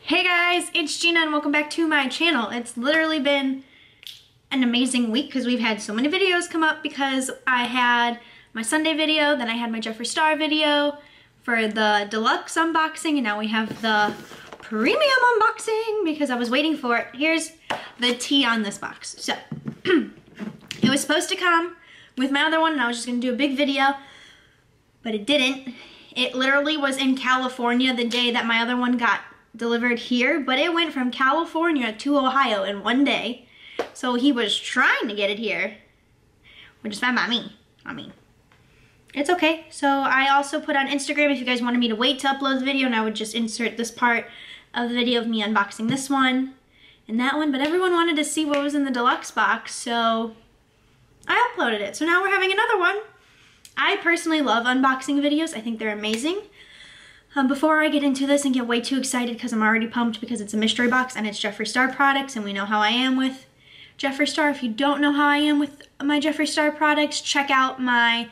Hey guys, it's Gina and welcome back to my channel. It's literally been an amazing week because we've had so many videos come up because I had my Sunday video, then I had my Jeffree Star video for the Deluxe unboxing, and now we have the Premium unboxing because I was waiting for it. Here's the tea on this box. So, it was supposed to come with my other one and I was just going to do a big video, but it didn't. It literally was in California the day that my other one got delivered here, but it went from California to Ohio in one day. So he was trying to get it here, which is fine by me. I mean, it's okay. So I also put on Instagram if you guys wanted me to wait to upload the video, and I would just insert this part of the video of me unboxing this one and that one, but everyone wanted to see what was in the Deluxe box, so I uploaded it. So now we're having another one. I personally love unboxing videos. I think they're amazing. Before I get into this and get way too excited because I'm already pumped because it's a mystery box and it's Jeffree Star products, and we know how I am with Jeffree Star. If you don't know how I am with my Jeffree Star products, check out my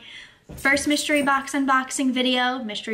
first mystery box unboxing video. That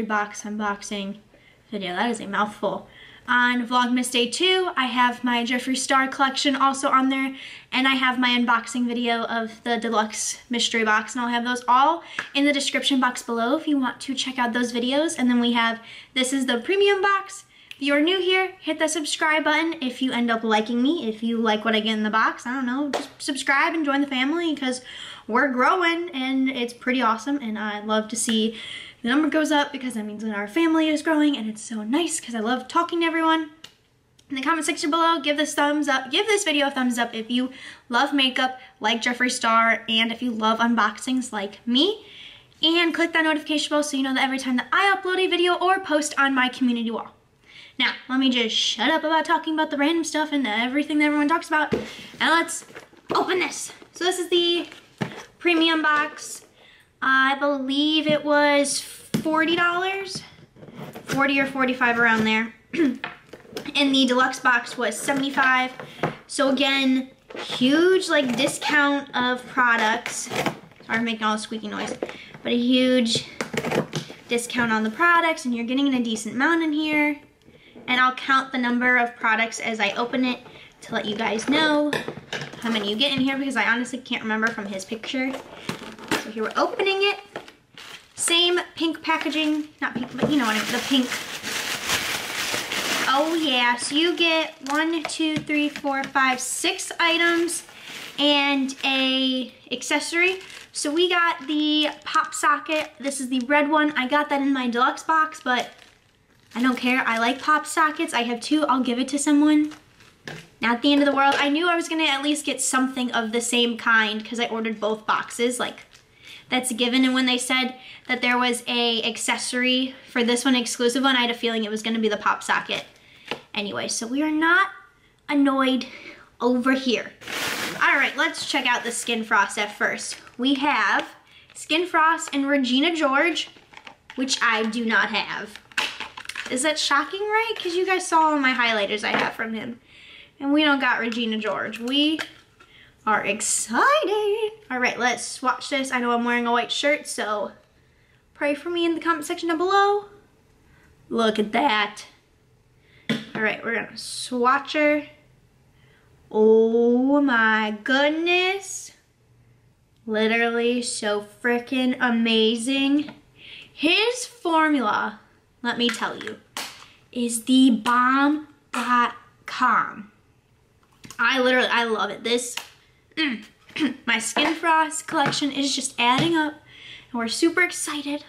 is a mouthful. On Vlogmas Day 2, I have my Jeffree Star collection also on there, and I have my unboxing video of the Deluxe mystery box, and I'll have those all in the description box below if you want to check out those videos. And then we have, this is the premium box. If you're new here, hit the subscribe button if you end up liking me. If you like what I get in the box, I don't know, just subscribe and join the family because we're growing and it's pretty awesome, and I love to see the number goes up because that means that our family is growing, and it's so nice because I love talking to everyone. In the comment section below, give this video a thumbs up if you love makeup like Jeffree Star and if you love unboxings like me. And click that notification bell so you know that every time that I upload a video or post on my community wall. Now, let me just shut up about talking about the random stuff and everything that everyone talks about, and let's open this. So this is the premium box. I believe it was $40, 40 or 45 around there. And the Deluxe box was $75. So again, huge like discount of products. Sorry for making all the squeaky noise, but a huge discount on the products, and you're getting a decent amount in here. And I'll count the number of products as I open it to let you guys know how many you get in here because I honestly can't remember from his picture. So here we're opening it. Same pink packaging, not pink, but you know what I mean, the pink. Oh yeah, so you get 1, 2, 3, 4, 5, 6 items and a accessory. So we got the pop socket. This is the red one. I got that in my Deluxe box, but I don't care. I like pop sockets. I have 2. I'll give it to someone. Not the end of the world. I knew I was gonna at least get something of the same kind because I ordered both boxes. Like, that's a given. And when they said that there was a accessory for this one, exclusive one, I had a feeling it was gonna be the pop socket. Anyway, so we are not annoyed over here. All right, let's check out the Skin Frost at first. We have Skin Frost and Regina George, which I do not have. Is that shocking, right? Because you guys saw all my highlighters I have from him. And we don't got Regina George. We are excited. All right, let's swatch this. I know I'm wearing a white shirt, so pray for me in the comment section down below. Look at that. All right, we're gonna swatch her. Oh my goodness. Literally so freaking amazing. His formula, let me tell you, is the bomb.com. I love it. This, my Skin Frost collection is just adding up, and we're super excited.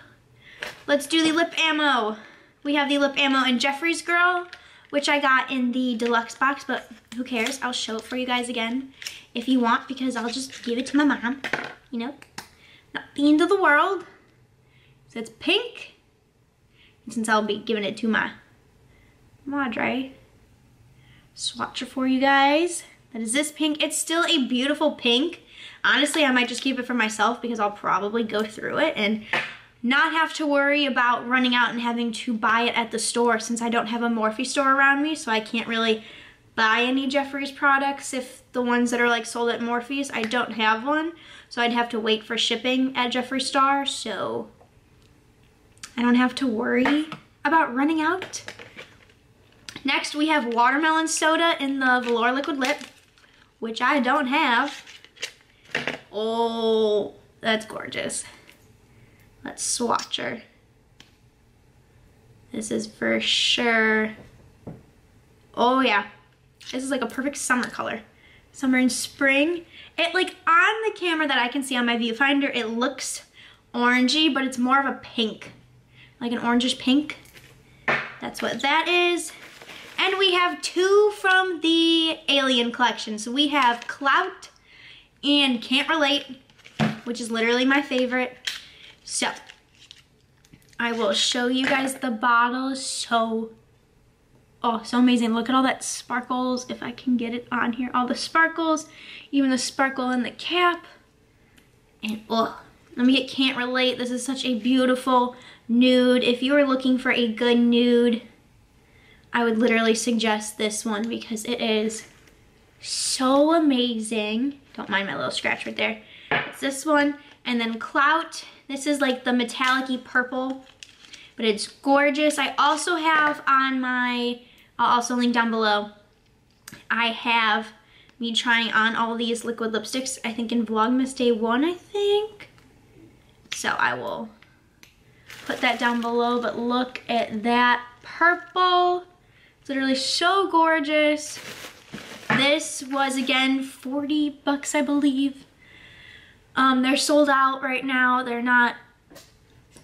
Let's do the lip ammo. We have the lip ammo in Jeffree's Girl, which I got in the Deluxe box, but who cares? I'll show it for you guys again if you want, because I'll just give it to my mom, you know? Not the end of the world. So it's pink, and since I'll be giving it to my madre, swatch it for you guys. That is this pink. It's still a beautiful pink. Honestly, I might just keep it for myself because I'll probably go through it and not have to worry about running out and having to buy it at the store, since I don't have a Morphe store around me, so I can't really buy any Jeffree's products. If the ones that are like sold at Morphe's, I don't have one, so I'd have to wait for shipping at Jeffree Star, so I don't have to worry about running out. Next, we have watermelon soda in the velour liquid lip, which I don't have. Oh, that's gorgeous. Let's swatch her. This is for sure. Oh yeah, this is like a perfect summer color. Summer and spring. It, like, on the camera that I can see on my viewfinder, it looks orangey, but it's more of a pink. Like an orangish pink. That's what that is. And we have two from the Alien collection. So we have Clout and Can't Relate, which is literally my favorite. So I will show you guys the bottles. So amazing. Look at all that sparkles. If I can get it on here, all the sparkles, even the sparkle in the cap. And let me get Can't Relate. This is such a beautiful nude. If you are looking for a good nude, I would literally suggest this one because it is so amazing. Don't mind my little scratch right there. It's this one. And then Clout. This is like the metallic-y purple, but it's gorgeous. I also have on my, I'll also link down below, I have me trying on all these liquid lipsticks, I think in Vlogmas Day 1, I think. So I will put that down below, but look at that purple. It's literally so gorgeous. This was, again, 40 bucks, I believe. They're sold out right now. They're not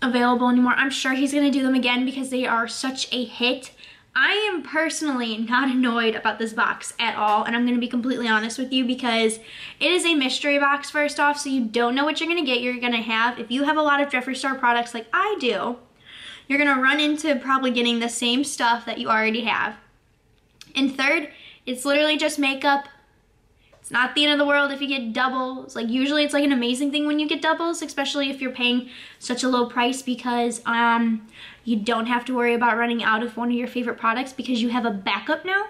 available anymore. I'm sure he's gonna do them again because they are such a hit. I am personally not annoyed about this box at all, and I'm gonna be completely honest with you because it is a mystery box, first off, so you don't know what you're gonna get. You're gonna have, if you have a lot of Jeffree Star products like I do, you're gonna run into probably getting the same stuff that you already have. And third, it's literally just makeup. It's not the end of the world if you get doubles. Like, usually it's like an amazing thing when you get doubles, especially if you're paying such a low price, because you don't have to worry about running out of one of your favorite products because you have a backup now.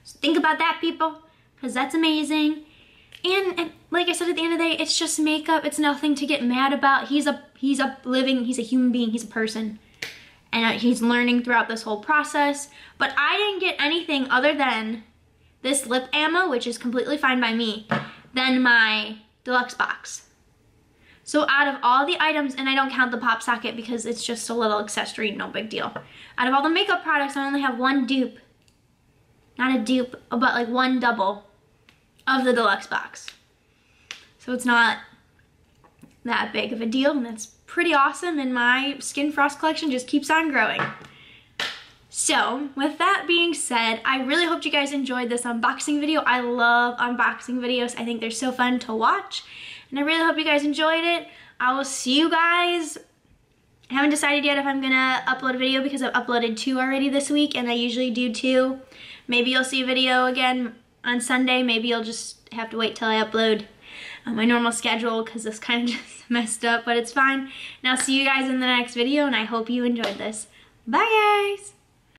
So think about that, people, because that's amazing. And like I said, at the end of the day, it's just makeup. It's nothing to get mad about. He's a human being. He's a person. And he's learning throughout this whole process. But I didn't get anything other than this lip ammo, which is completely fine by me, than my deluxe box. So out of all the items, and I don't count the pop socket because it's just a little accessory, no big deal. Out of all the makeup products, I only have one dupe. Not a dupe, but like one double of the deluxe box. So it's not that big of a deal, and that's pretty awesome, and my Skin Frost collection just keeps on growing. So, with that being said, I really hope you guys enjoyed this unboxing video. I love unboxing videos. I think they're so fun to watch, and I really hope you guys enjoyed it. I will see you guys. I haven't decided yet if I'm gonna upload a video because I've uploaded 2 already this week, and I usually do 2. Maybe you'll see a video again on Sunday. Maybe you'll just have to wait till I upload my normal schedule because this kind of just messed up, but it's fine. And I'll see you guys in the next video, and I hope you enjoyed this. Bye, guys!